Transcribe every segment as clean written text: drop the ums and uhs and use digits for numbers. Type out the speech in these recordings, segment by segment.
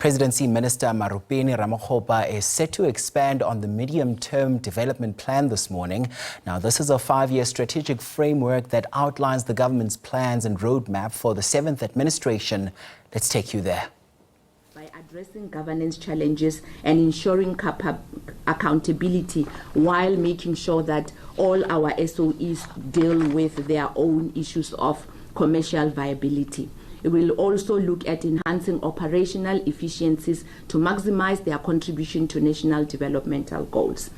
Presidency Minister Maropene Ramokgopa is set to expand on the medium-term development plan this morning. Now, this is a 5-year strategic framework that outlines the government's plans and roadmap for the 7th administration. Let's take you there. By addressing governance challenges and ensuring accountability while making sure that all our SOEs deal with their own issues of commercial viability. It will also look at enhancing operational efficiencies to maximize their contribution to national developmental goals.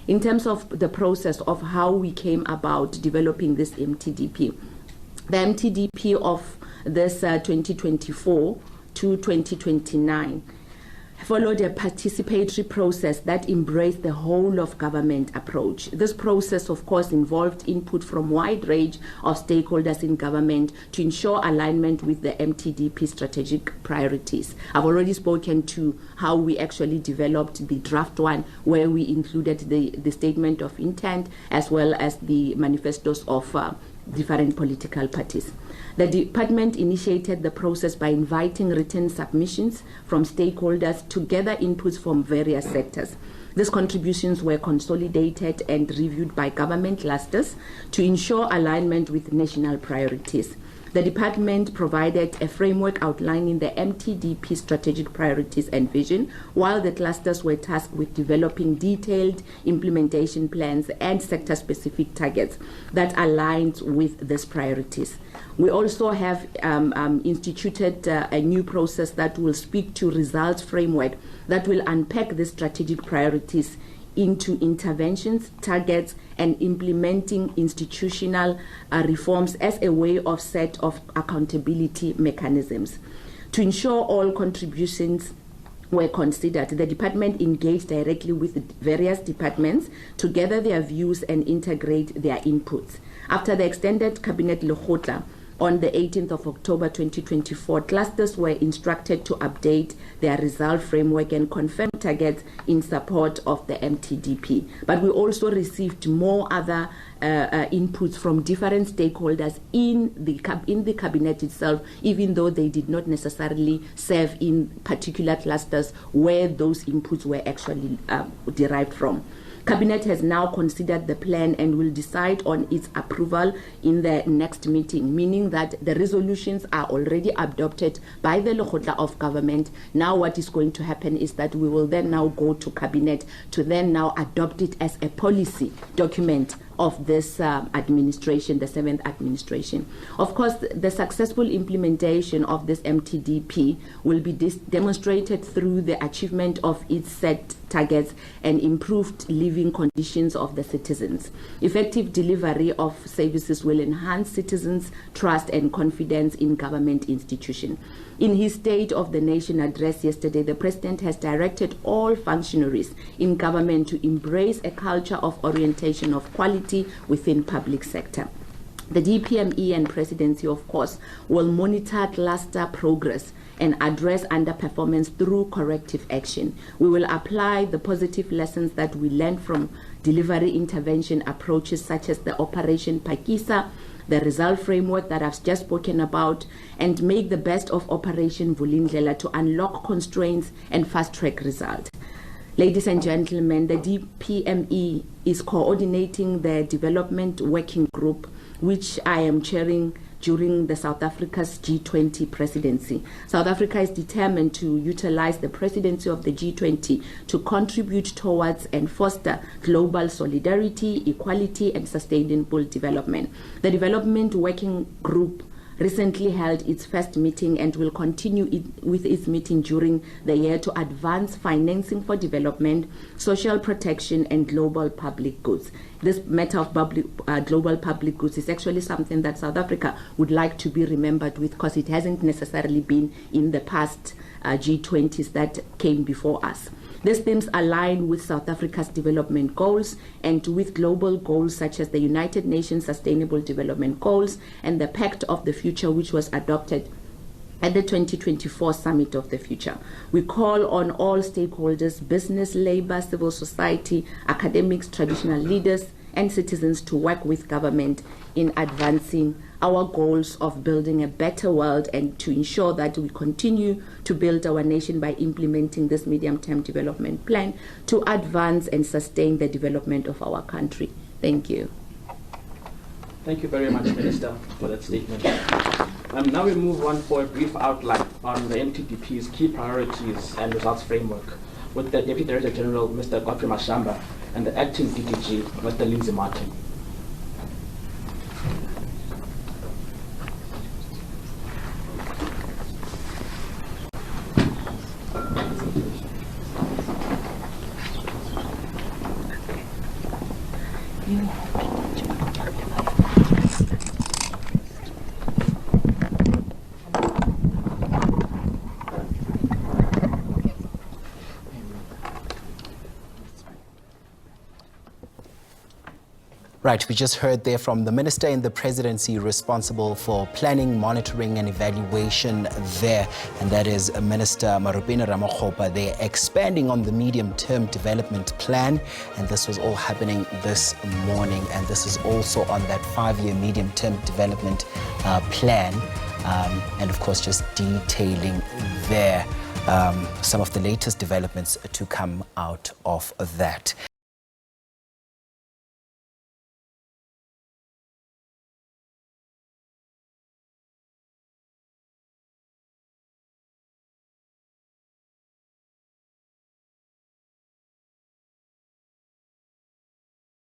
In terms of the process of how we came about developing this MTDP, the MTDP of this 2024 to 2029 followed a participatory process that embraced the whole of government approach. This process, of course, involved input from a wide range of stakeholders in government to ensure alignment with the MTDP strategic priorities. I've already spoken to how we actually developed the draft one, where we included the statement of intent as well as the manifestos of different political parties. The department initiated the process by inviting written submissions from stakeholders to gather inputs from various sectors. These contributions were consolidated and reviewed by government clusters to ensure alignment with national priorities. The department provided a framework outlining the MTDP strategic priorities and vision, while the clusters were tasked with developing detailed implementation plans and sector-specific targets that aligned with these priorities. We also have instituted a new process that will speak to results framework that will unpack the strategic priorities into interventions, targets, and implementing institutional reforms as a way of set of accountability mechanisms. To ensure all contributions were considered, the department engaged directly with various departments to gather their views and integrate their inputs. After the extended cabinet Lekgotla on the 18th of October 2024, clusters were instructed to update their result framework and confirm targets in support of the MTDP. But we also received more other inputs from different stakeholders in the cabinet itself, even though they did not necessarily serve in particular clusters where those inputs were actually derived from. Cabinet has now considered the plan and will decide on its approval in the next meeting, meaning that the resolutions are already adopted by the Lekgotla of Government. Now what is going to happen is that we will then now go to Cabinet to then now adopt it as a policy document of this administration, the 7th administration. Of course, the successful implementation of this MTDP will be demonstrated through the achievement of its set targets and improved living conditions of the citizens. Effective delivery of services will enhance citizens' trust and confidence in government institutions. In his State of the Nation address yesterday, the President has directed all functionaries in government to embrace a culture of orientation of quality within public sector. The DPME and Presidency, of course, will monitor cluster progress and address underperformance through corrective action. We will apply the positive lessons that we learned from delivery intervention approaches such as the Operation Pakisa, the result framework that I've just spoken about, and make the best of Operation Vulindlela to unlock constraints and fast-track results. Ladies and gentlemen, the DPME is coordinating the development working group, which I am chairing during the South Africa's G20 presidency. South Africa is determined to utilize the presidency of the G20 to contribute towards and foster global solidarity, equality, and sustainable development. The Development Working Group recently held its first meeting and will continue with its meeting during the year to advance financing for development, social protection, and global public goods. This matter of global public goods is actually something that South Africa would like to be remembered with, because it hasn't necessarily been in the past G20s that came before us. These themes align with South Africa's development goals and with global goals such as the United Nations Sustainable Development Goals and the Pact of the Future, which was adopted at the 2024 Summit of the Future. We call on all stakeholders, business, labor, civil society, academics, traditional leaders, and citizens to work with government in advancing our goals of building a better world and to ensure that we continue to build our nation by implementing this medium-term development plan to advance and sustain the development of our country. Thank you. Thank you very much, Minister, for that statement. Now we move on for a brief outline on the MTDP's key priorities and results framework with the Deputy Director General, Mr. Godfrey Mashamba, and the Acting DDG, Mr. Lindsay Martin. Right, we just heard there from the Minister in the Presidency responsible for planning, monitoring and evaluation there, and that is Minister Maropene Ramokgopa. They're expanding on the medium-term development plan, and this was all happening this morning, and this is also on that 5-year medium-term development plan, and of course just detailing there some of the latest developments to come out of that.